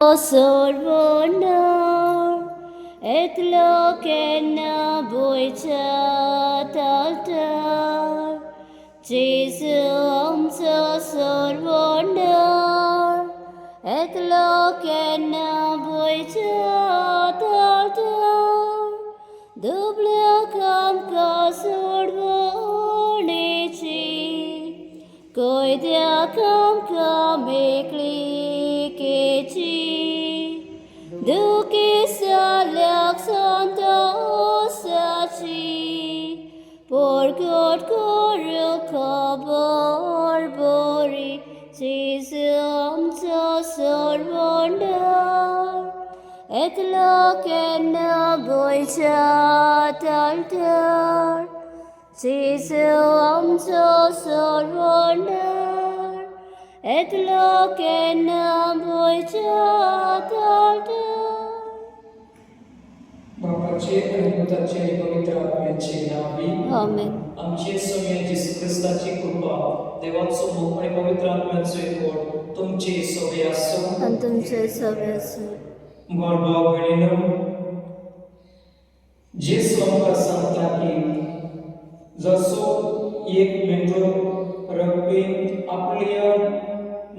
Sorvondar et lokena boichat altar. Jesus sorvondar et lokena boichat altar. Dubla kam ka sorvonici. Koidea kam ka mekli keci. Duki salak santosaci, porgot koru kabor bori, sisum sorvondar, et lokena boichat altar, sisum sorvondar, et lokena boichat altar. बापाचे आणि पुत्राचे आणि पवित्र आत्म्याचे नावे आमेन. आमचे स्वामी येशू ख्रिस्ताची कृपा देवाचो मोग आणि पवित्र आत्म्याचो एकवट तुमचे सोबे आसो आणि तुमचे सगळे असो. गोड भाव भयणीनो जेसू आमकां सांगता की जसो एक मेंढरो रगपी आपल्या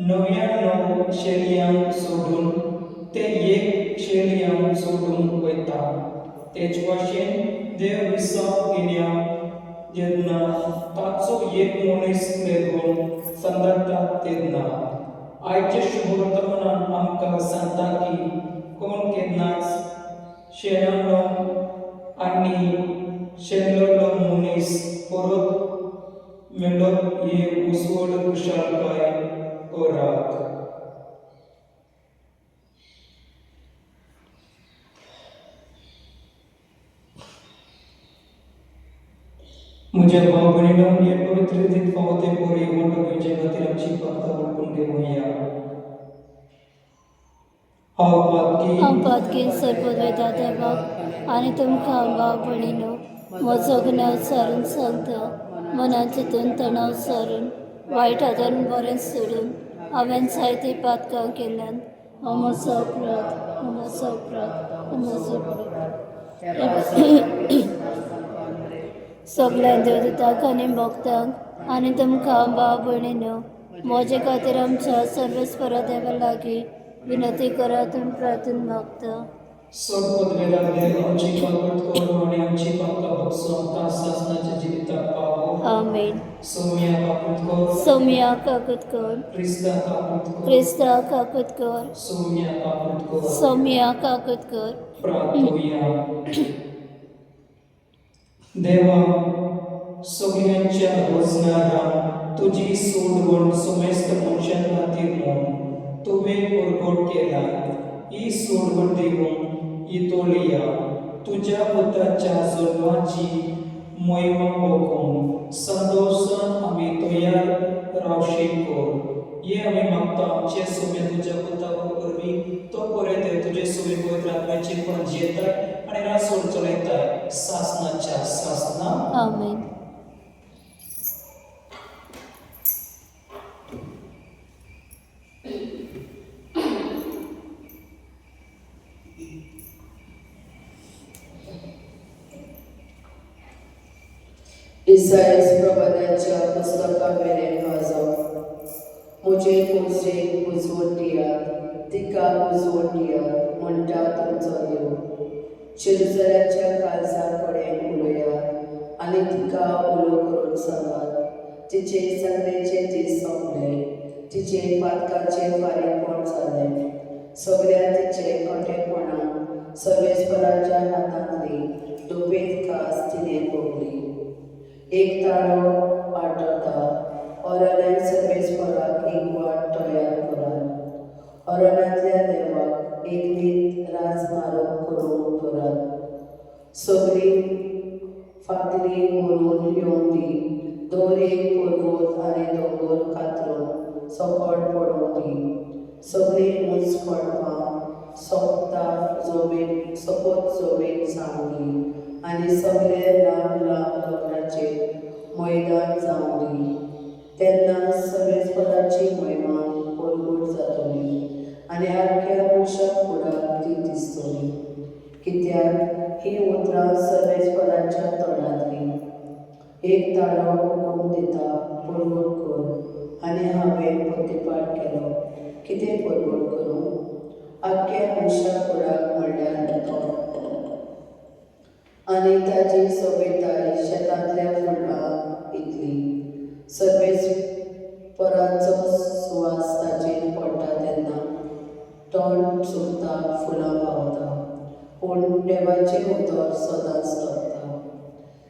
99 शेळयांक सोडून ते एक शेळयांक सोडून वयता तेच भाशेन देव विसप केल्या जेन्ना ताचो एक मनीस लेगून संदारता तेन्ना आयचे शुभ वर्तमानान आमकां सांगता की कोण केन्नाच शेणानो आनी शेणलोलो मनीस परत मेळप ही उसवड कुशालकाय ओराक. म्हज्या भाव भयणीनो हे पवित्र दीत फावते पोरी म्हणटकीचे खातीर आमची पातळ वळखून घेवया. हांव पातकीन सरपद वयता देवाक आनी तुमकां भाव भयणीनो म्हजो गुन्यांव सारून सांगता. मनान चिंतून तणाव सारून वायट आदारून बरें सोडून हांवें जायती पातकां केल्यान हांव म्हजो अपराध सगळ्या देवदूतांक आनी भक्तांक आनी तुमकां भाव भयणीनो म्हजे खातीर आमच्या सर्वेस्परा देवा लागीं विनंती करात आनी प्रार्थना मागता. सरपद वेदांतले आमची काकूट करून आणि आमची पातकां बक्षून आमकां सासणाच्या जिविताक पावो. आमेन. सोम्या काकूट कर सौम्या काकूत कर, क्रिस्ता काकूट कर क्रिस्ता काकूत कर, सोम्या काकूट कर सौम्या काकूत कर. प्रार्थोया. देवा सगळ्यांच्या रोजगाराक तुजी सोडवण समेस्त मनशां खातीर म्हूण तुवें परगट केला. ही सोडवण दिवून इतोलिया तुज्या पुताच्या जल्माची महिमा बघून संतोशान आमी तयार रावशी कर. हे आमी मागता आमचे सोबे तुज्या पुता वरवीं तो पर्यंत तुजे सोबे पवित्र आत्म्याचे पण जियेतात आणि रासोड चलयतात सासनाच्या सासना. आमेन. इसायास प्रवादाच्या पुस्तकावेलें वाजव. म्हजे खोशेक उजवण दियात, तिका उजवण दियात म्हणटा तुमचो देव. चिरजल्याच्या काळजा कडेन उलयात आनी तिका उलो करून सांगात. तिचे संदेचे दीस सोंपले, तिचे पातकाचे फारीकपण जालें. सगळ्या तिचे कटेपणां सर्वेस्पराच्या हातांतली दुबेत कास तिणें पडली. एक ताळो आटता अरण्यान सर्वेस्पराक एक वाट तयार करात. अरण्यांतल्या देवाक एक नीत राजमार्ग करून दवरात. सगळीं फातली व्हरून येवन दी. दोर एक पर्वत आनी दोंगर कातरून सकट पडोवन दी. सगळीं उंच पडपां सपत जोबेक जावं दी आनी सगळे लांब लांब लग्नाचे मैदान जावं दी. तेन्ना सर्वेस्पराची महिमा परगट जातली आनी आख्या मनशाक फुडाक ती दिसतली. कित्याक ही उतरां सर्वेस्पराच्या तोंडांतली. एक ताळो हुकूम दिता, परगट कर, आनी हांवें पतीपाट केलो. कितें परगट करूं? आख्या मनशा फुडाक म्हणल्यार तो. आनी ताची सोबयताय शेतांतल्या फुलां इतली. सर्वेस्पराचो सुवास ताचेर पडटा तेन्ना तोंड सुकता, फुलां व्हांवता, पूण देवाचें उतर सदांच तोंपता.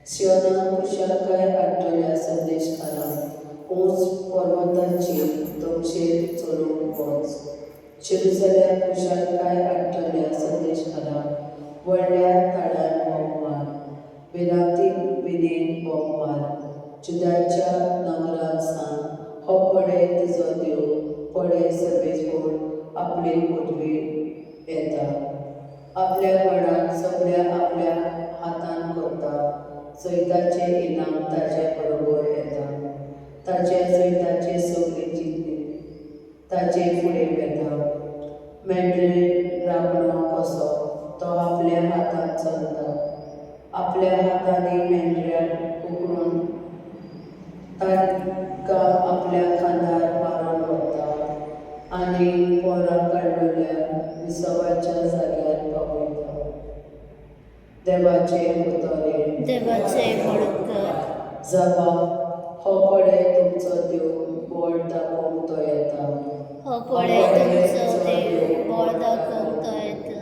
सियोनान कुशालकाय हाडटल्या संदेशकारांक उंच पर्वतांचेर तमशेर चलूंक वच. जेरुसलेम कुशालकाय हाडटल्या संदेशकारांक व्हडल्या ताळ्यान बोम मार, भिरांतीन विणेन बोम मार. जुदाच्या नगरांक सांग, हो पळय तुजो देव, पळय सर्वेस्पर आपली पदवी येता. आपल्या गडाक सगळ्या आपल्या हातान करता. जैताचें इनाम ताचे बरोबर येता. ताच्या जैताचे सगळी जितली ताचे फुडें येता. मेंढरे राखणो कसो तो आपल्या हातान चलता. आपल्या हातांनी मेंढऱ्याक उखलून ताका आपल्या खांदार मारून व्हरता आनी पोरां काडलेल्या विसवाच्या जाग्यार पावयता. देवाचे उतरे. देवाचे बळकर. जबाब, हो पळय तुमचो देव, बोड दाखोवंक तो येता. हो पळय तुमचो देव, बोळ दाखोवंक तो येता.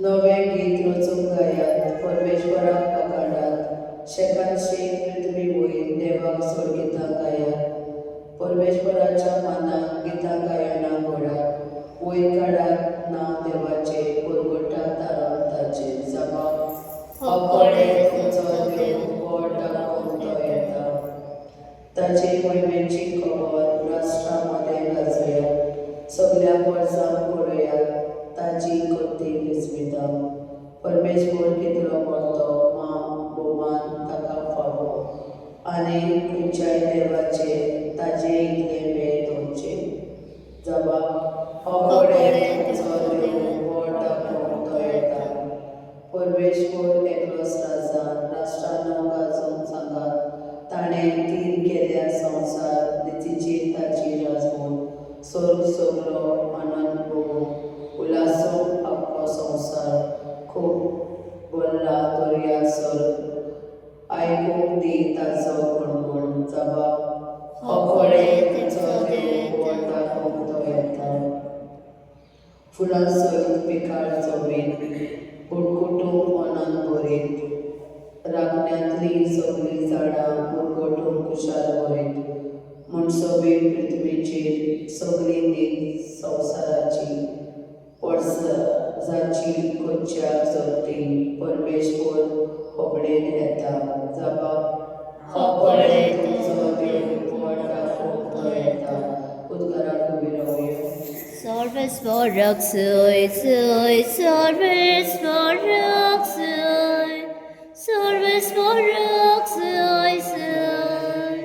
नवें गीत रचूंक गायात, परमेश्वराक आकांडात. शेकान शेक पृथ्वी वयर देवाक सोड गितां गायात. परमेश्वराच्या मानाक गितां गायना घोडात. वयर काडात नांव देवाचे, परगटा ताराम ताचे. जबाब, हो पळय तुमचो देव, बोड दाखोवंक तो येता. ताचे महिमेची खबर राष्ट्रांमदे गाजयात. सगळ्या वर्सांक पळयात, ताची कर्ती विस्मिता. परमेश्वर कितलो व्हडलो, भोवमान ताका फावो. आनी खंयच्याय देवाचे ताजे इतले मेळ दोनचे. जबाब, हो पळय तुमचो देव, बोड दाखोवंक तो येता. परमेश्वर एकलोच राजा, राष्ट्रांनो गाजोवन सांगात. ताणें तीन केल्या संवसार, नितीची ताची राजवट. स्वर्ग सगळो आनंद भोगूंक, उलासूंक आख्खो संवसार. खूब भरला दर्या सर्ग, आयकूंक दी ताचो गणगण. जबाब, हो पळय तुमचो देव, बोड दाखोवंक तो येता. फुलां सयत पिकाळ जमीन, गुडगुटूंक मनान भरीत. राखण्यांतलीं सगळीं झाडां मुरगटून कुशाल भरीत. म्हणसोबीत पृथ्वीचेर सगळीं नीत संवसाराची. पडसाची खंयच्याक जरती, परमेश्वर होबळेन येता. जबाब, हो पळय तुमचो देव, बोड दाखोवंक तो येता. उदकाराक उबी रावया. सर्वेस्पराक जय, जय सर्वेस्पराक जय, सर्वेस्पराक जय जय.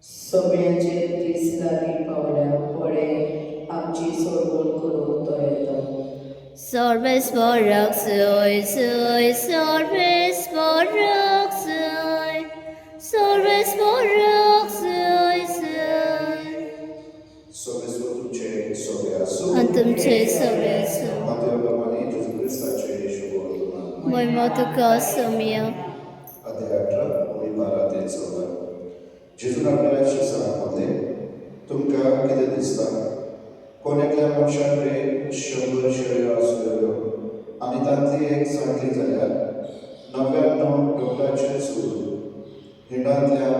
सोम्याचे दीस लागीं पावल्या, पळय आमची सोडवण करूंक तो येता. सर्वेस्पराक जय, जय सर्वेस्पराक जय, सर्वेस्पराक जय जय. Sovesul tuce soveasul, आणि तुमचे सगळे असो. Mateo Romani, Gesù Cristace și Vorul. Mojma tuka somia. Adeatra, Oi Marate Sola. Gesù आपल्याला सांगले, तुमका कितें दिसता? कोणेकल्या मनशाकडे 100 शेळयो आसल्यो आनी तांतली एक सांडली जाल्यार 99 गवताचें सोडून हिंडांतल्या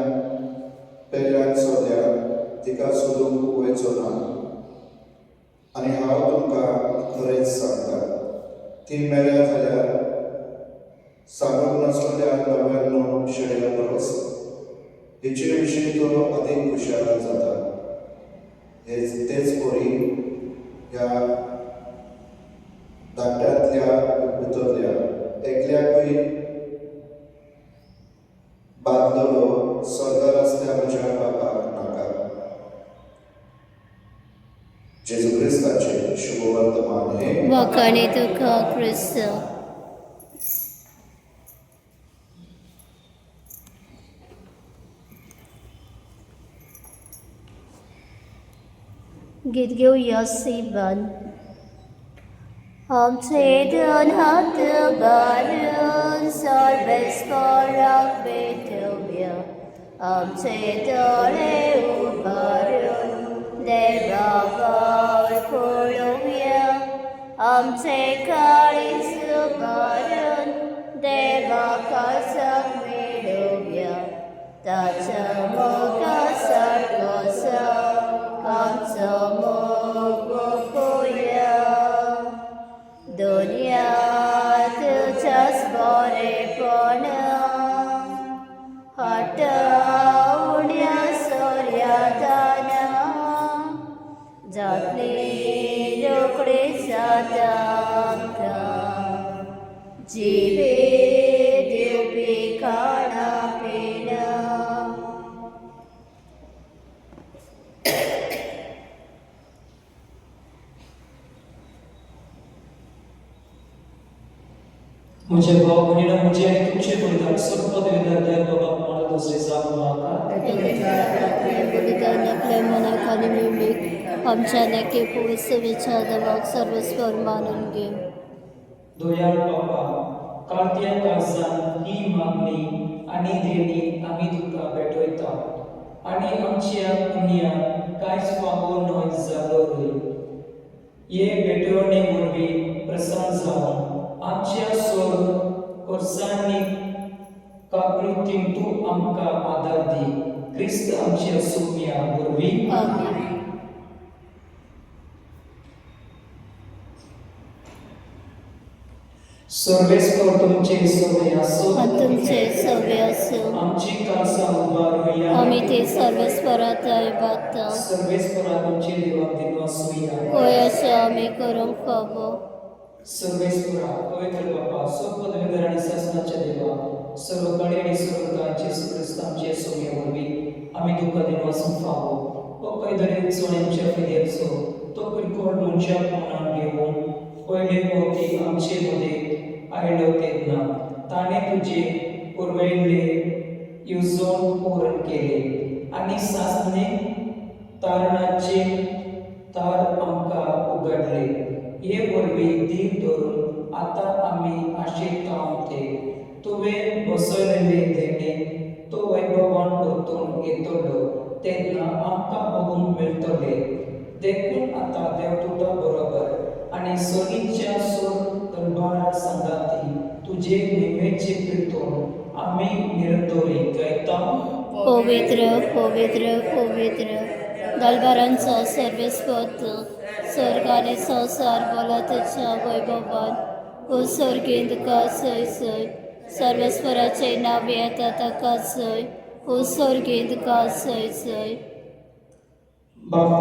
पेल्याक सोद्याक तिका सोदूंक वयचो ना. आनी हांव तुमकां खरेंच सांगता, ती मेल्या जाल्यार सांगूंक नासलेल्या 99 शेळयां परस हेचे विशीं तो अदीक खुशाल जाता. तेच परी ह्या धाकट्यांतल्या भितरल्या एकल्याकूय बांदलेलो स्वर्गार आसल्या म्हज्या बापाक नाका. जेजू शुभवर्तमान हे वखाणे तुका ख्रिस्त. गीत घेऊया सेवन. आमचे दोन हात बारून सर्वेस्पराक भेटूया. आमचे डोळे उभारून देवावर पळोवया. आमचे काळीज उभारून देवाकासाक मेळोवया. ताच्या मोगा सारकोसो आमचो मोग पळोवया. दुनियात तुझ्याच बरेपणा हटवण्या सोर्यादाना जातली रोखडी जाता आमकां जिवे दिवपी खाणा पिणा. मुझे भाव बहिणा मुझे आणि तुमचे बलिदान सर्व पदवीधर बाबा मला दुसरे जाऊ नका. बलिदान आपल्या मनाखाली मिळवी. आमच्या नेके पवित्र विचाराक सर्वस्वर मानून घे. दयाळ बाबा काळत्या काळजान ही मागणी आणि देणी आम्ही तुका भेटयता आणि आमच्या पुण्यात कांयच वागो न्हय जालो रे. ये भेटवणे वरवीं प्रसन्न जावन आमच्या स्वर्ग वर्सांनी काकृतीन तूं आमकां आदार दी. क्रिस्त आमच्या सोम्या वरवीं आमेन. सर्वेस्वर तुमचे सवय असो आणि तुमचे सवय असो. आमची काळसा उभारूया. आम्ही ते सर्वस्वरात बागता. सर्वेस्वरा तुमचे देवाक दिलो असुया. होय अशें आमी करूंक फावो. सर्वेस्वरा पवित्र बापा सर्व पदवीधर आणि शासनाच्या देवा सर्व काळी आणि सर्व काळचे ख्रिस्त आमचे सोम्या वरवीं आम्ही तुका दिलो वचूंक फावो. हो कैदरी सोन्याच्या फिर्याचो तो किरकोळ मनशाक मनान घेवन पयले फावटी आमचे मध्ये आयलो तेन्ना ताणे तुजे पुरवयल्ले येवजण पूर्ण केले आणि सासणेक तारणाचे तार आमकां उगडले. हे वरवीं दीक धरून आतां आमी आशेतांव ते तुवें बसयलेले देणे तो वैभवान परतून येतलो तेन्ना आमकां बघूंक मेळटले. देखून आतां देवदूता बरोबर आणि सोनीच्या सोर दरबारा संगाती तुझे महिमेचे कीर्तन आम्ही निरंतरी गायता. पवित्र पवित्र पवित्र दलबारांचा सर्वेस्वत स्वर्ग आणि संसार बोला तुझ्या वैभवान ओ सर्गेंद का सय सय सर्वेस्वराचे नाव येता ताका सय ओ सर्गेंद का सय सय. बापा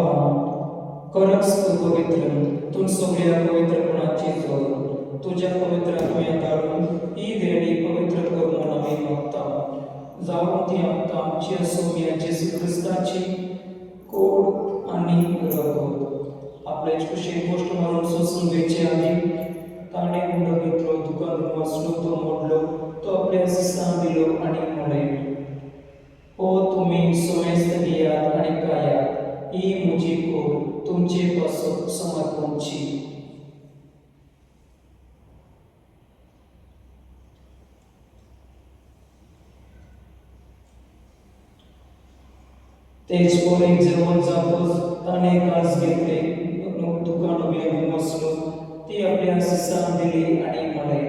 करक्स पवित्र तूं सगळ्या पवित्रपणाची जोड तुझ्या पवित्र आत्म्या धाडून ही देणी पवित्र कर म्हणून आमी मागता. जावं ती आमकां आमच्या सोम्या जेजू क्रिस्ताची कोड आणि रगत आपल्या कुशीक गोष्ट मारून सोसून घ्यायचे आधी ताणे मुंड घेतलो दुकान वाचलो तो मोडलो तो आपल्या शिसां दिलो आणि म्हणे हो तुम्ही सोमेस्त घेयात आणि खायात. ही म्हजी कोड तुमचे पासून समर्पणची. तेच पोरीक जेवण जातोच ताणे कास घेतले दुकान उबे बसलो ती आपल्या शिसां दिली आणि म्हणे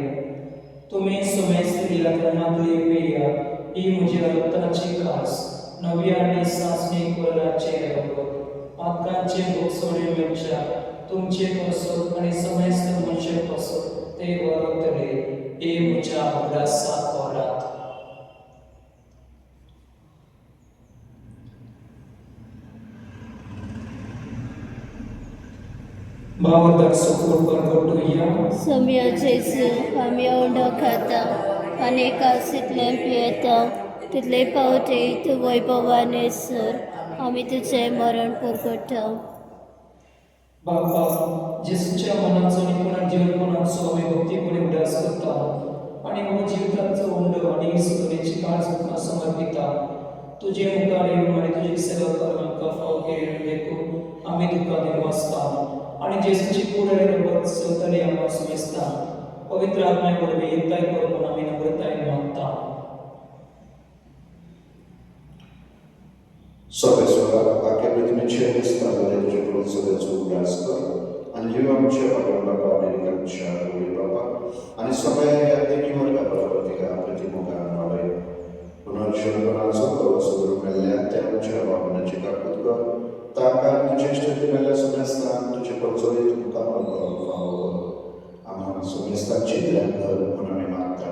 तुम्ही सोमेस्त घेयात मागले पेयात. ही म्हज्या रक्ताची कास नव्या आणि सासणी वराचे रगत पातकांचे भोगसोडे मेच्या तुमचे पासून आणि समस्त मनशे पासून ते वरतले. हे म्हज्या अभ्यासा कोरात. बावरदार सपोर परगटूया. सम्या जेजू आमी ओंडो खाता आनी कासीतलें पियेता तितले पावटी तूं वैभवान येसर आमी तुजें मरण परगटा. बापा जेसूच्या मनाचो आणि पुनर्जीवनपणाचो आमी भक्तीपणे उडास करता आणि हो जिविताचो उंड आणि इसवरेची काळज तुका समर्पिता. तुझे मुखार येवन आणि तुझी सेवा करून आमकां फावो केलें देखून आमी तुका दिवसता आणि जेसूची पुराय रगत चलतली आमकां सुमेस्ता. पवित्र आत्म्या वरवीं एकताय करून आमी नम्रतायेन मागता. Sobresora, anche per me c'è questa legge pronta del suo casco, andiamo a cercare una parte di cancellare il papa, anni sapere che di morire per pratica per tipo canale. Una giornata con la sua sopra quelle ante non c'era una città tutto, tacca di gesta di nella sua stanza c'è qualcosa di un campo per favore. Ama sua città non mi matta.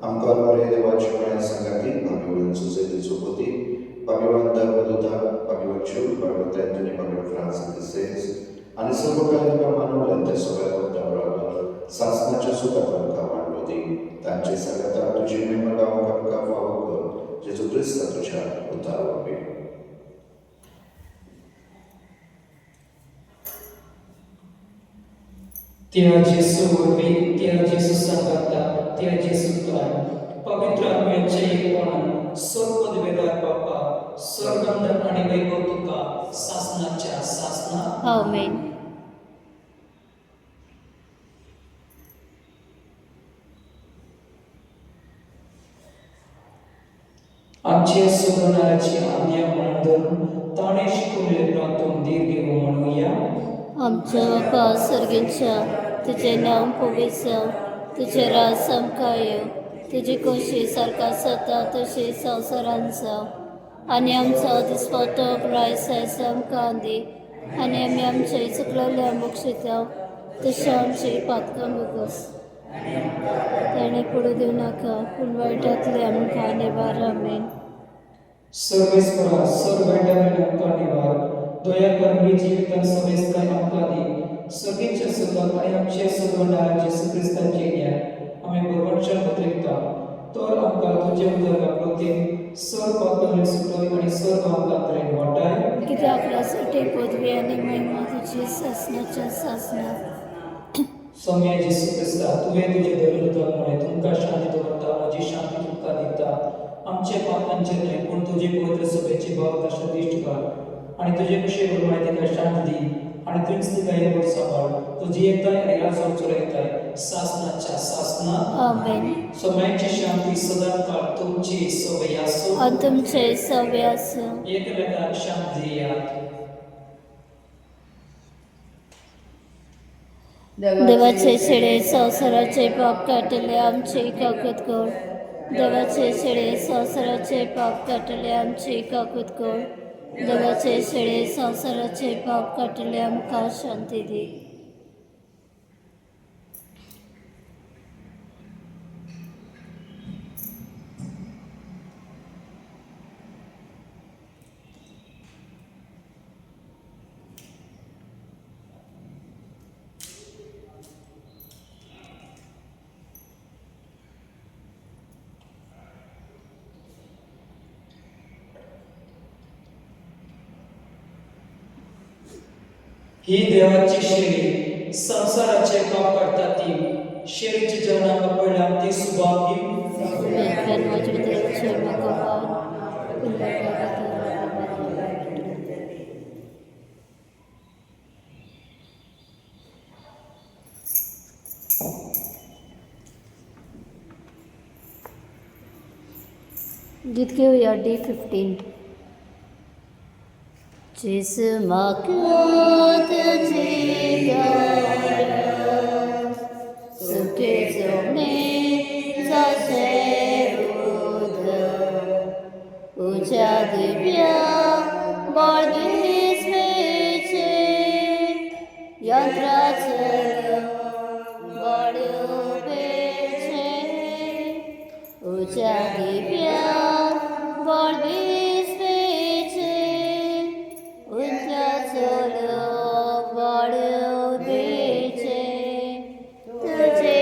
Ancora vorrei devoci mai sangati, ma mi voglio succedere su poti. Pagaiwan Dharmaduta, Pagaiwan Chul, Pagaiwan Anthony, Pagaiwan Francis XVI, आणि सर्व काही प्रमाणावर सोबत शासनाच्या सुखात कामात होती. त्यांचे सगळ्यात तुझी महिमा गाव का फावो कर, जेजू ख्रिस्त तुझ्या उतारावे. त्या जेसू वरवीं, त्या जेसू सांगाता, त्या जेसूतल्यान पवित्र आत्म्याचे एकपणान सर्व वेदार बापा सर्वंदन आणि वैभव तुका शासनाच्या शासना. आमेन. आमचे सोडवणाऱ्याची आज्ञा म्हणून धरून ताणे शिकवलेले प्रार्थून दीर्घ म्हणूया. आमच्या बापा सर्गींच्या तुझे नाम पवित्र जावं, तुझे राज समकाय तुझी कशी सारका सता तशी संवसारान जावं. आनी आमचो दिसपतो रायसायस आमकां दी आनी आमी आमचे चुकलेल्या मोक्षिता तशें आमची पातकां बगस. ताणें पुढे दिवं नाका पूण वायटांतले आमकां निवार. आमेन. सर्वेस्परा सर्व वाईटांतल्यान आमकां निवार. दया कर मी जिवितांत समेस्ताय आमकां दी. सगळींच्या सुखाक आनी आमचे सद्वंडार जेसू क्रिस्ताचे ज्ञान आमी बरोबरच्यान उतरयता. तर आमकां तुजे उदरगा प्रतीक सर पातळी सुटोय आनी सर्व आमकां तरेन वाटाय. कित्याक लागसाठी पदवी आनी महिमा तुजी शासनाच्या शासना. स्वामी जेसू क्रिस्ता तुवें तुजे धरून मुळे तुमकां शांती दवरता, म्हजी शांती तुमकां दिता. आमचे पापांचे न्हय पूण तुजी पवित्र सभेची भावकाशा दिश्ट कर आनी तुजे कुशे बरोबर तिका शांती दी आनी तुवेंच तिका येवड सांबाळ. तुजी येताय आनी राजो चलयताय शासनाच्या शासना. आमेन. सोम्याची शांती सदां काळ तुमची सवय आसूं आनी तुमचे सवय आसूं. एकमेकांक शांती दियात. देवाचे शेळे संवसाराचे पाप काटले आमची काकूत कोण. देवाचे शेळे संवसाराचे पाप काटले आमची काकूत कोण. देवाचे शेळे संवसाराचे पाप काटले आमकां शांती दी. ही देवाची शेळी संसाराचे पाप काढतात. ती शेळीची जेवणाक पडल्या ती सुभागी गीत घेऊया D15. जिस मकूत सुखे सोने जसे उजा दिव्या बळदीस वेचे यंत्राचर बळ्यो पेचे उजा दिव्या बळदीस वेचे उजा चलो बळ्यो पेचे तुझे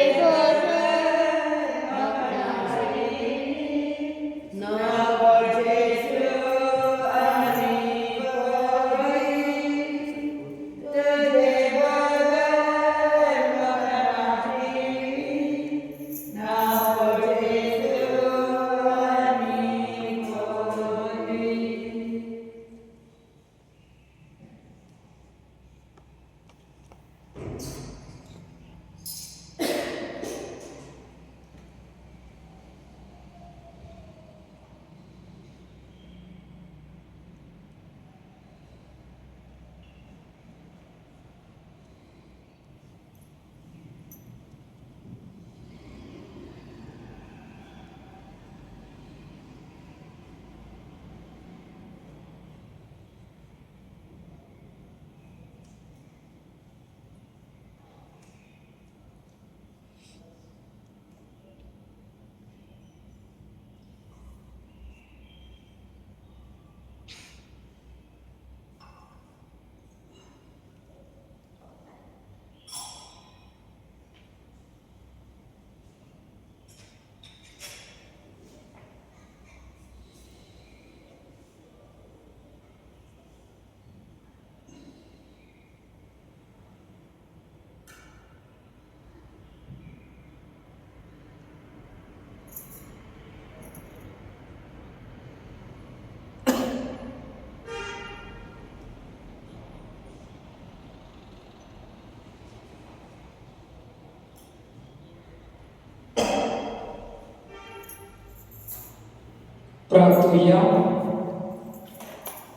प्रार्थूया.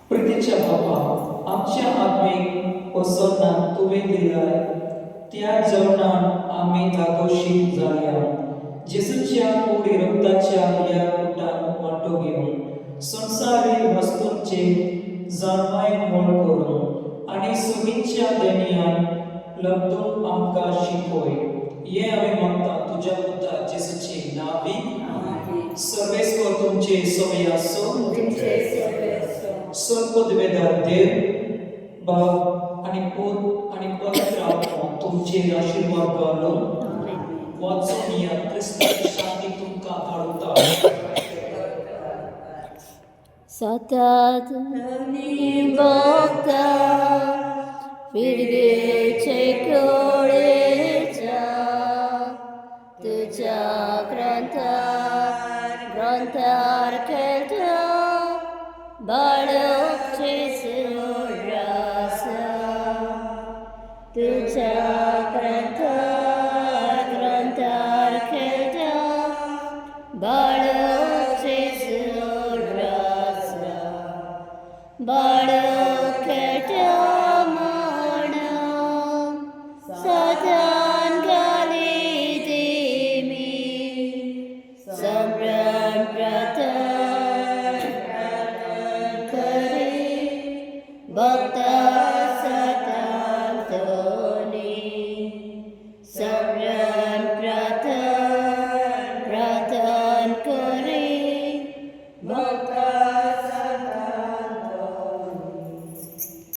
प्रीतीच्या बाबा, आमच्या आत्मिक वसनात तुवें दिलाय त्या जेवणात आम्ही दादोशी जाल्या. जेजूच्या कोडी रक्ताच्या या पोटान वांटो घेवन संसारी वस्तूंचे जाणवाय मोल करून आणि सुगीच्या देणयान लब्धून आमकां शिकोय. हे आम्ही मागता तुझ्या पुता जेजूचे नावी. सर्वेस्वर तुमचे सवय असो. सर्वपदवेदार देव बाब आणि पूत आणि पवित्र आत्मा तुमचे आशीर्वाद घालून वाचून या क्रिस्ताची शांती तुमकां धाडूता. सतत भक्ता पिरगेचे कोळेच्या तुझ्या ग्रंथार खेळता बाळकचे सुरास तुझ्या ग्रंथार